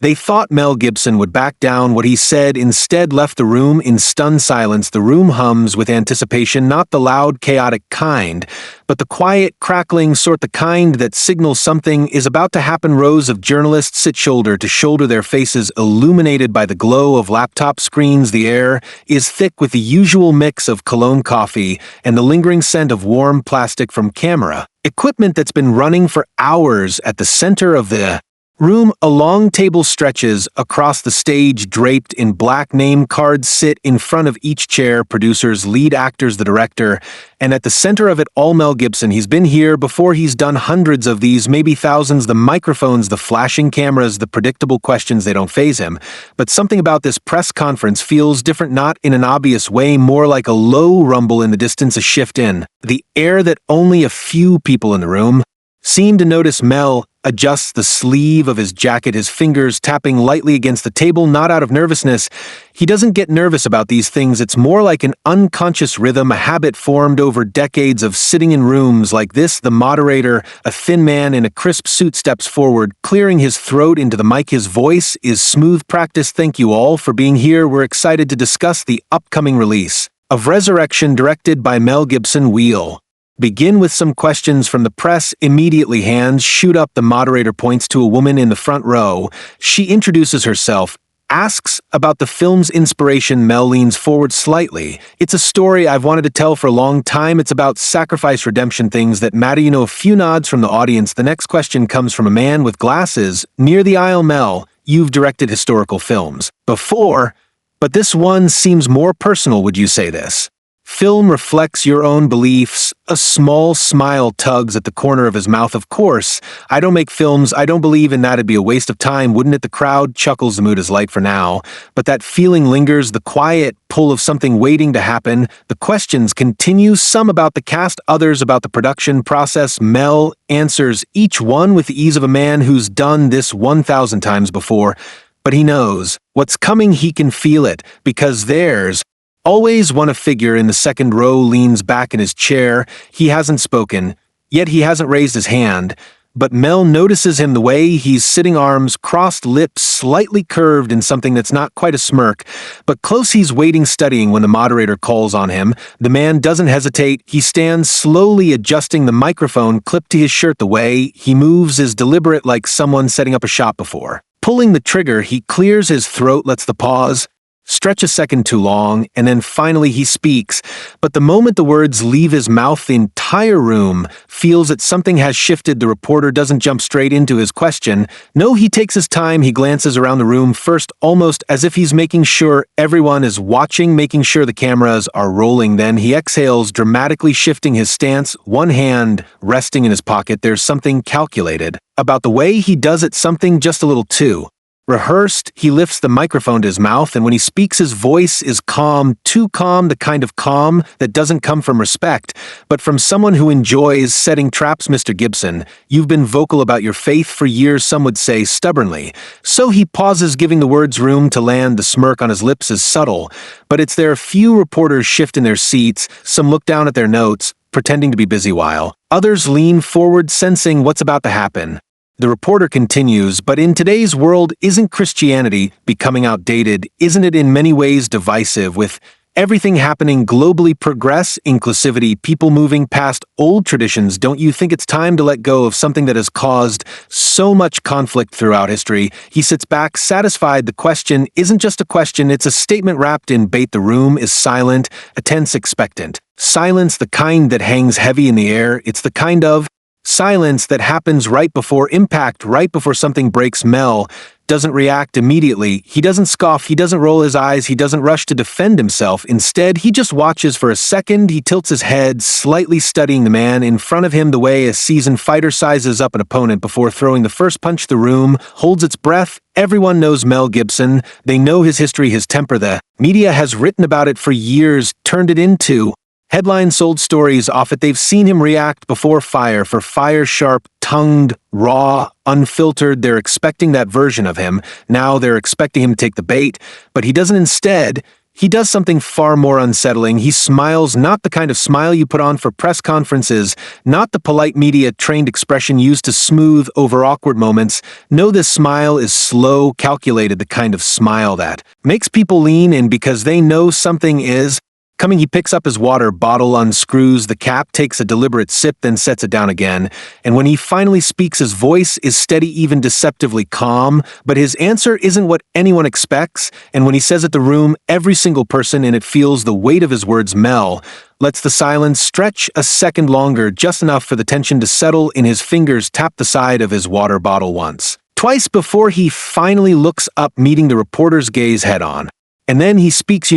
They thought Mel Gibson would back down. What he said instead left the room in stunned silence. The room hums with anticipation, not the loud, chaotic kind, but the quiet, crackling sort, the kind that signals something is about to happen. Rows of journalists sit shoulder to shoulder, their faces illuminated by the glow of laptop screens. The air is thick with the usual mix of cologne, coffee, and the lingering scent of warm plastic from camera equipment that's been running for hours. At the center of the room, a long table stretches across the stage, draped in black. Name cards sit in front of each chair, producers, lead actors, the director, and at the center of it all, Mel Gibson. He's been here before. He's done hundreds of these, maybe thousands. The microphones, the flashing cameras, the predictable questions, they don't faze him. But something about this press conference feels different, not in an obvious way, more like a low rumble in the distance, a shift in the air that only a few people in the room seem to notice. Mel adjusts the sleeve of his jacket, his fingers tapping lightly against the table, not out of nervousness. He doesn't get nervous about these things. It's more like an unconscious rhythm, a habit formed over decades of sitting in rooms like this. The moderator, a thin man in a crisp suit, steps forward, clearing his throat into the mic. His voice is smooth. Practice. Thank you all for being here. We're excited to discuss the upcoming release of Resurrection, directed by Mel Gibson. We'll begin with some questions from the press. Immediately, hands shoot up. The moderator points to a woman in the front row. She introduces herself, asks about the film's inspiration. Mel leans forward slightly. It's a story I've wanted to tell for a long time. It's about sacrifice, redemption, things that matter. A few nods from the audience. The next question comes from a man with glasses near the aisle. Mel, you've directed historical films before, but this one seems more personal. Would you say this film reflects your own beliefs? A small smile tugs at the corner of his mouth. Of course, I don't make films. I don't believe in that. It'd be a waste of time, wouldn't it? The crowd chuckles. The mood is light for now, but that feeling lingers, the quiet pull of something waiting to happen. The questions continue, some about the cast, others about the production process. Mel answers each one with the ease of a man who's done this 1,000 times before, but he knows what's coming. He can feel it, because there's always one. A figure in the second row leans back in his chair. He hasn't spoken, yet he hasn't raised his hand. But Mel notices him, the way he's sitting, arms crossed, lips slightly curved in something that's not quite a smirk, but close. He's waiting, studying. When the moderator calls on him, the man doesn't hesitate. He stands, slowly adjusting the microphone clipped to his shirt. The way he moves is deliberate, like someone setting up a shot before pulling the trigger. He clears his throat, lets the pause stretch a second too long, and then finally he speaks. But the moment the words leave his mouth, the entire room feels that something has shifted. The reporter doesn't jump straight into his question. No, he takes his time. He glances around the room first, almost as if he's making sure everyone is watching, making sure the cameras are rolling. Then he exhales, dramatically shifting his stance, one hand resting in his pocket. There's something calculated about the way he does it, something just a little too rehearsed. He lifts the microphone to his mouth, and when he speaks, his voice is calm, too calm, the kind of calm that doesn't come from respect, but from someone who enjoys setting traps. Mr. Gibson, you've been vocal about your faith for years, some would say stubbornly. So he pauses, giving the words room to land. The smirk on his lips is subtle, but it's there. Few reporters shift in their seats. Some look down at their notes, pretending to be busy, while others lean forward, sensing what's about to happen. The reporter continues, but in today's world, isn't Christianity becoming outdated? Isn't it in many ways divisive, with everything happening globally, progress, inclusivity, people moving past old traditions? Don't you think it's time to let go of something that has caused so much conflict throughout history? He sits back, satisfied. The question isn't just a question, it's a statement wrapped in bait. The room is silent, a tense, expectant silence, the kind that hangs heavy in the air. It's the kind of silence that happens right before impact, right before something breaks. Mel doesn't react immediately. He doesn't scoff. He doesn't roll his eyes. He doesn't rush to defend himself. Instead, he just watches for a second. He tilts his head, slightly studying the man in front of him, the way a seasoned fighter sizes up an opponent before throwing the first punch. The room holds its breath. Everyone knows Mel Gibson. They know his history, his temper. The media has written about it for years, turned it into headline, sold stories off it. They've seen him react before. Fire for fire, sharp-tongued, raw, unfiltered. They're expecting that version of him. Now they're expecting him to take the bait, but he doesn't. Instead, He does something far more unsettling. He smiles, not the kind of smile you put on for press conferences, not the polite media-trained expression used to smooth over awkward moments. No, this smile is slow, calculated, the kind of smile that makes people lean in because they know something is coming. He picks up his water bottle, unscrews the cap, takes a deliberate sip, then sets it down again. And when he finally speaks, his voice is steady, even deceptively calm, but his answer isn't what anyone expects. And when he says it, the room, every single person in it feels the weight of his words. Mel lets the silence stretch a second longer, just enough for the tension to settle in. His fingers tap the side of his water bottle once, twice before he finally looks up, meeting the reporter's gaze head on. And then he speaks.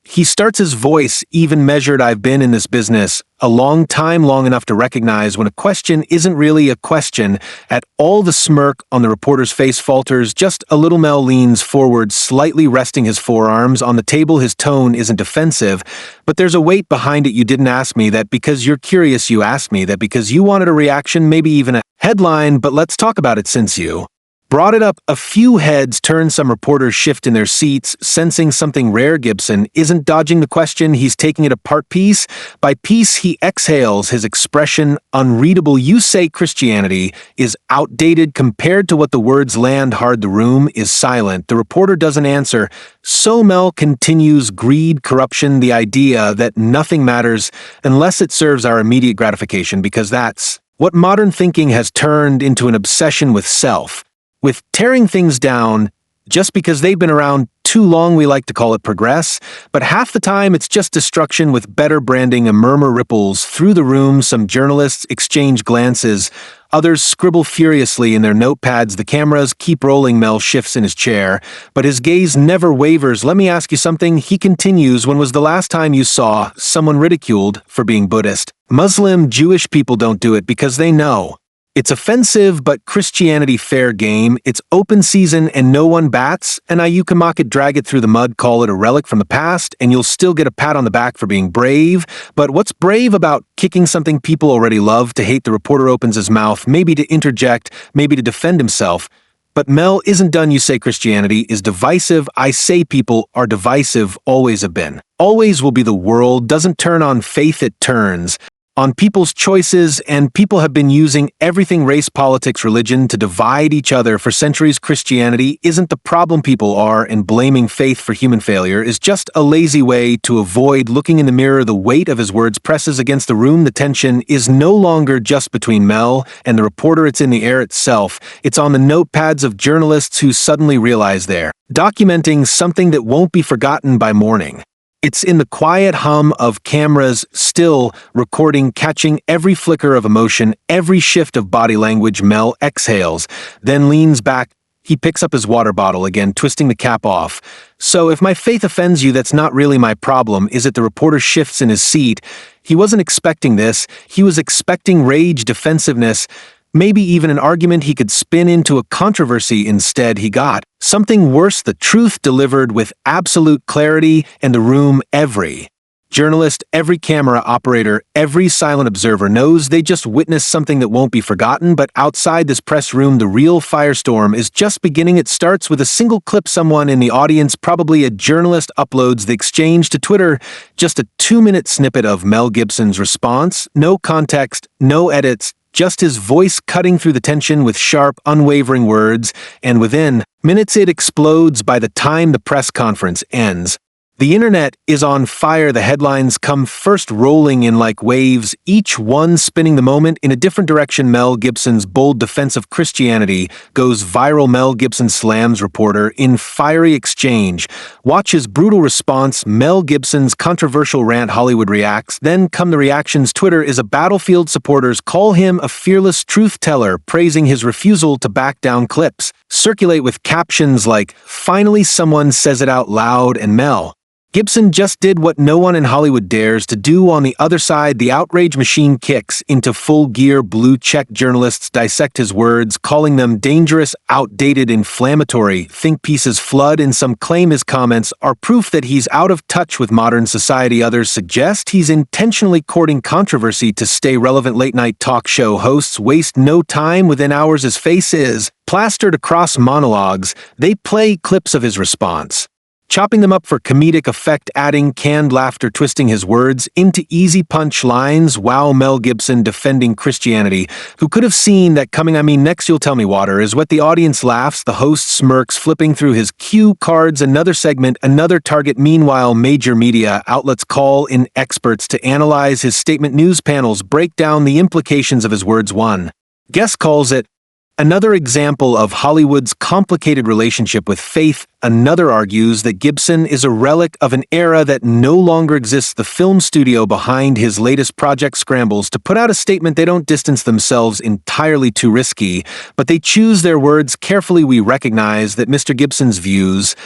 He starts his voice even measured. I've been in this business a long time, long enough to recognize when a question isn't really a question at all. The smirk on the reporter's face falters just a little. Mel leans forward, slightly resting his forearms on the table. His tone isn't defensive, but there's a weight behind it. You didn't ask me that because you're curious. You asked me that because you wanted a reaction, maybe even a headline, but let's talk about it since you brought it up. A few heads turn, some reporters shift in their seats, sensing something rare. Gibson isn't dodging the question, he's taking it apart piece by piece. He exhales, his expression unreadable. You say Christianity is outdated compared to what the words land hard. The room is silent. The reporter doesn't answer. So Mel continues, greed, corruption, the idea that nothing matters unless it serves our immediate gratification, because that's what modern thinking has turned into, an obsession with self, with tearing things down just because they've been around too long. We like to call it progress, but half the time it's just destruction with better branding. A murmur ripples through the room. Some journalists exchange glances. Others scribble furiously in their notepads. The cameras keep rolling. Mel shifts in his chair, but his gaze never wavers. Let me ask you something, he continues. When was the last time you saw someone ridiculed for being Buddhist? Muslim, Jewish people don't do it because they know it's offensive, but Christianity fair game. It's open season and no one bats. And now you can mock it, drag it through the mud, call it a relic from the past, and you'll still get a pat on the back for being brave. But what's brave about kicking something people already love to hate? The reporter opens his mouth, maybe to interject, maybe to defend himself. But Mel isn't done. You say Christianity is divisive. I say people are divisive, always have been. Always will be. The world doesn't turn on faith, it turns on people's choices, and people have been using everything, race, politics, religion, to divide each other for centuries. Christianity isn't the problem, people are, and blaming faith for human failure is just a lazy way to avoid looking in the mirror. The weight of his words presses against the room. The tension is no longer just between Mel and the reporter, it's in the air itself. It's on the notepads of journalists who suddenly realize they're documenting something that won't be forgotten by morning. It's in the quiet hum of cameras still recording, catching every flicker of emotion, every shift of body language. Mel exhales, then leans back. He picks up his water bottle again, twisting the cap off. So if my faith offends you, that's not really my problem, is it? The reporter shifts in his seat. He wasn't expecting this. He was expecting rage, defensiveness, maybe even an argument he could spin into a controversy. Instead, he got something worse, the truth delivered with absolute clarity. And the room, every journalist, every camera operator, every silent observer knows they just witnessed something that won't be forgotten. But outside this press room, the real firestorm is just beginning. It starts with a single clip. Someone in the audience, probably a journalist, uploads the exchange to Twitter. Just a 2-minute snippet of Mel Gibson's response. No context, no edits, just his voice cutting through the tension with sharp, unwavering words, and within minutes it explodes. By the time the press conference ends, the internet is on fire. The headlines come first, rolling in like waves, each one spinning the moment in a different direction. Mel Gibson's bold defense of Christianity goes viral. Mel Gibson slams reporter in fiery exchange. Watch his brutal response. Mel Gibson's controversial rant. Hollywood reacts. Then come the reactions. Twitter is a battlefield. Supporters call him a fearless truth teller, praising his refusal to back down. Clips circulate with captions like, "Finally someone says it out loud," and "Mel Gibson just did what no one in Hollywood dares to do." On the other side, the outrage machine kicks into full gear. Blue-check journalists dissect his words, calling them dangerous, outdated, inflammatory. Think pieces flood, and some claim his comments are proof that he's out of touch with modern society. Others suggest he's intentionally courting controversy to stay relevant. Late-night talk show hosts waste no time. Within hours, his face is plastered across monologues. They play clips of his response, chopping them up for comedic effect, adding canned laughter, twisting his words into easy punch lines. Wow, Mel Gibson defending Christianity. Who could have seen that coming? I mean, next you'll tell me water is what the audience laughs, the host smirks, flipping through his cue cards, another segment, another target. Meanwhile, major media outlets call in experts to analyze his statement. News panels break down the implications of his words. One guest calls it another example of Hollywood's complicated relationship with faith. Another argues that Gibson is a relic of an era that no longer exists. The film studio behind his latest project scrambles to put out a statement. They don't distance themselves entirely, too risky, but they choose their words carefully. We recognize that Mr. Gibson's views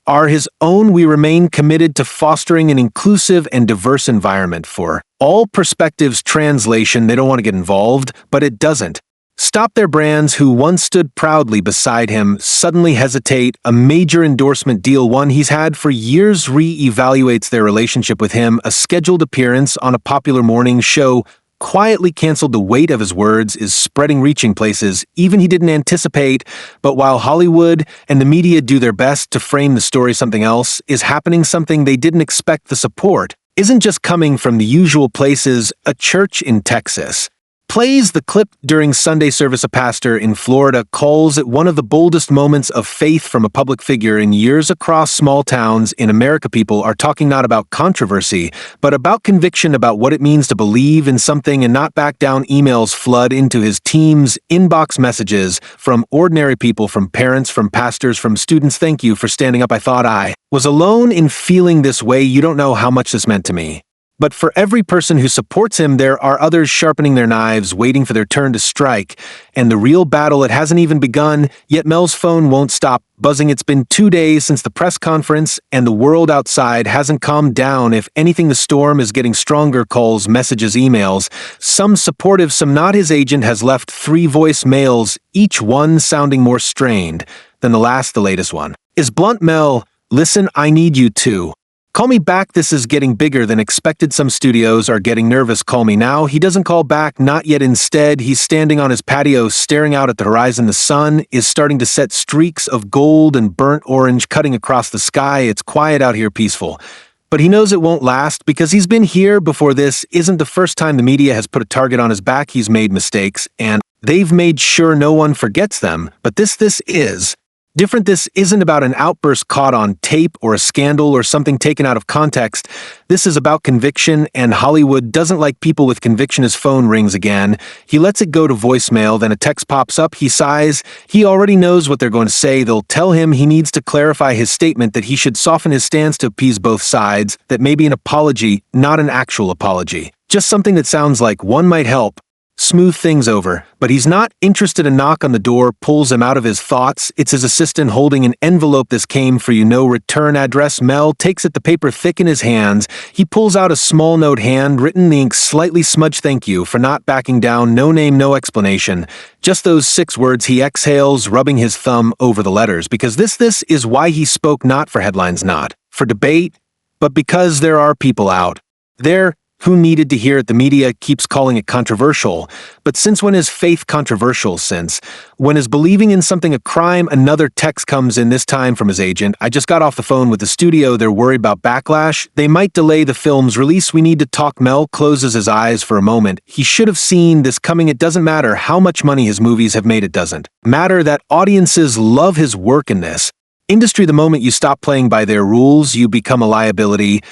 are his own. We remain committed to fostering an inclusive and diverse environment for all perspectives. Translation, they don't want to get involved, but it doesn't stop their brands who once stood proudly beside him suddenly hesitate. A major endorsement deal, one he's had for years, re-evaluates their relationship with him. A scheduled appearance on a popular morning show quietly canceled. The weight of his words is spreading, reaching places even he didn't anticipate. But while Hollywood and the media do their best to frame the story, something else is happening, something they didn't expect. The support isn't just coming from the usual places. A church in Texas plays the clip during Sunday service. A pastor in Florida calls it one of the boldest moments of faith from a public figure in years. Across small towns in America, people are talking not about controversy, but about conviction, about what it means to believe in something and not back down. Emails flood into his team's inbox, messages from ordinary people, from parents, from pastors, from students. Thank you for standing up. I thought I was alone in feeling this way. You don't know how much this meant to me. But for every person who supports him, there are others sharpening their knives, waiting for their turn to strike. And the real battle, it hasn't even begun, yet Mel's phone won't stop buzzing. It's been 2 days since the press conference, and the world outside hasn't calmed down. If anything, the storm is getting stronger. Calls, messages, emails, some supportive, some not. His agent has left 3 voicemails, each one sounding more strained than the last. The latest one is blunt. Mel, listen, I need you to call me back. This is getting bigger than expected. Some studios are getting nervous. Call me now. He doesn't call back, not yet. Instead, he's standing on his patio, staring out at the horizon. The sun is starting to set, streaks of gold and burnt orange cutting across the sky. It's quiet out here, peaceful. But he knows it won't last because he's been here before. This isn't the first time the media has put a target on his back. He's made mistakes, and they've made sure no one forgets them. But this is different. This isn't about an outburst caught on tape or a scandal or something taken out of context. This is about conviction, and Hollywood doesn't like people with conviction. His phone rings again. He lets it go to voicemail, then a text pops up. He sighs. He already knows what they're going to say. They'll tell him he needs to clarify his statement, that he should soften his stance to appease both sides, that maybe an apology, not an actual apology, just something that sounds like one might help smooth things over. But he's not interested. A knock on the door pulls him out of his thoughts. It's his assistant holding an envelope. This came for you, no return address. Mel takes it, the paper thick in his hands. He pulls out a small note, handwritten, the ink slightly smudged. Thank you for not backing down. No name, no explanation. Just those 6 words. He exhales, rubbing his thumb over the letters, because this is why he spoke, not for headlines, not for debate, but because there are people out there who needed to hear it. The media keeps calling it controversial, but since when is faith controversial? Since when is believing in something a crime? Another text comes in, this time from his agent. I just got off the phone with the studio. They're worried about backlash. They might delay the film's release. We need to talk. Mel closes his eyes for a moment. He should have seen this coming. It doesn't matter how much money his movies have made. It doesn't matter that audiences love his work in this industry. The moment you stop playing by their rules, you become a liability.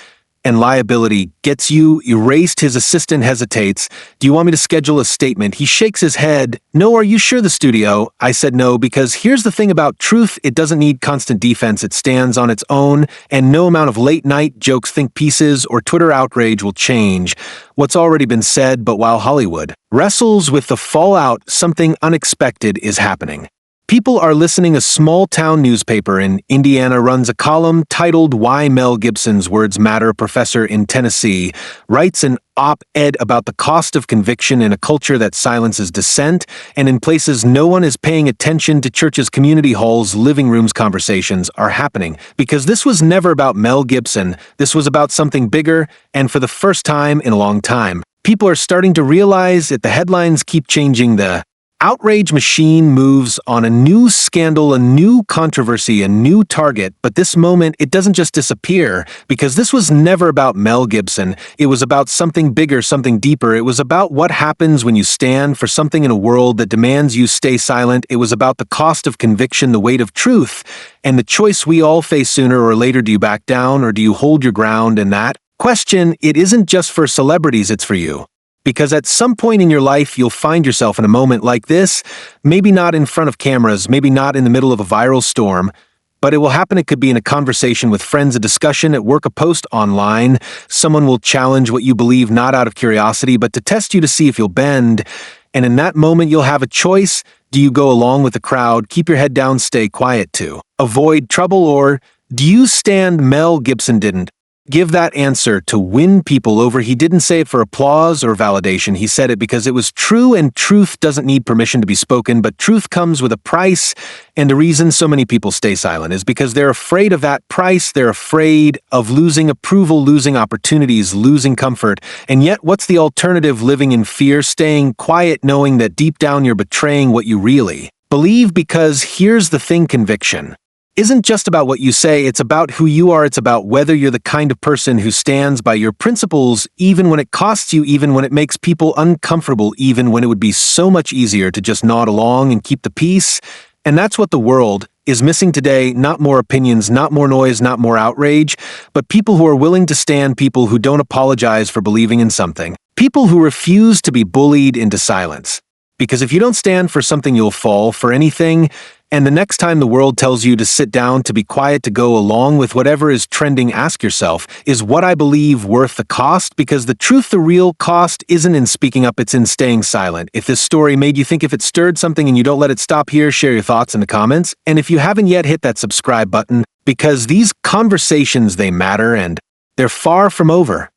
And liability gets you erased. His assistant hesitates. Do you want me to schedule a statement? He shakes his head. No, are you sure? The studio. I said no, because here's the thing about truth. It doesn't need constant defense. It stands on its own, and no amount of late night jokes, think pieces, or Twitter outrage will change what's already been said. But while Hollywood wrestles with the fallout, something unexpected is happening. People are listening. A small-town newspaper in Indiana runs a column titled "Why Mel Gibson's Words Matter." A professor in Tennessee writes an op-ed about the cost of conviction in a culture that silences dissent, and in places no one is paying attention to. Churches, community halls, living rooms. Conversations are happening because this was never about Mel Gibson. This was about something bigger, and for the first time in a long time, people are starting to realize that the headlines keep changing. The outrage machine moves on a new scandal, a new controversy, a new target, but this moment, it doesn't just disappear, because this was never about Mel Gibson. It was about something bigger, something deeper. It was about what happens when you stand for something in a world that demands you stay silent. It was about the cost of conviction, the weight of truth, and the choice we all face sooner or later. Do you back down or do you hold your ground? And that question, it isn't just for celebrities, it's for you. Because at some point in your life, you'll find yourself in a moment like this, maybe not in front of cameras, maybe not in the middle of a viral storm, but it will happen. It could be in a conversation with friends, a discussion at work, a post online. Someone will challenge what you believe, not out of curiosity, but to test you to see if you'll bend. And in that moment, you'll have a choice. Do you go along with the crowd, keep your head down, stay quiet to avoid trouble, or do you stand? Mel Gibson didn't give that answer to win people over. He didn't say it for applause or validation. He said it because it was true, and truth doesn't need permission to be spoken, but truth comes with a price. And the reason so many people stay silent is because they're afraid of that price. They're afraid of losing approval, losing opportunities, losing comfort. And yet, what's the alternative? Living in fear, staying quiet, knowing that deep down you're betraying what you really believe. Because here's the thing, conviction isn't just about what you say, it's about who you are. It's about whether you're the kind of person who stands by your principles, even when it costs you, even when it makes people uncomfortable, even when it would be so much easier to just nod along and keep the peace. And that's what the world is missing today. Not more opinions, not more noise, not more outrage, but people who are willing to stand, people who don't apologize for believing in something, people who refuse to be bullied into silence. Because if you don't stand for something, you'll fall for anything. And the next time the world tells you to sit down, to be quiet, to go along with whatever is trending, ask yourself, is what I believe worth the cost? Because the truth, the real cost isn't in speaking up, it's in staying silent. If this story made you think, if it stirred something and you don't let it stop here, share your thoughts in the comments. And if you haven't yet, hit that subscribe button, because these conversations, they matter and they're far from over.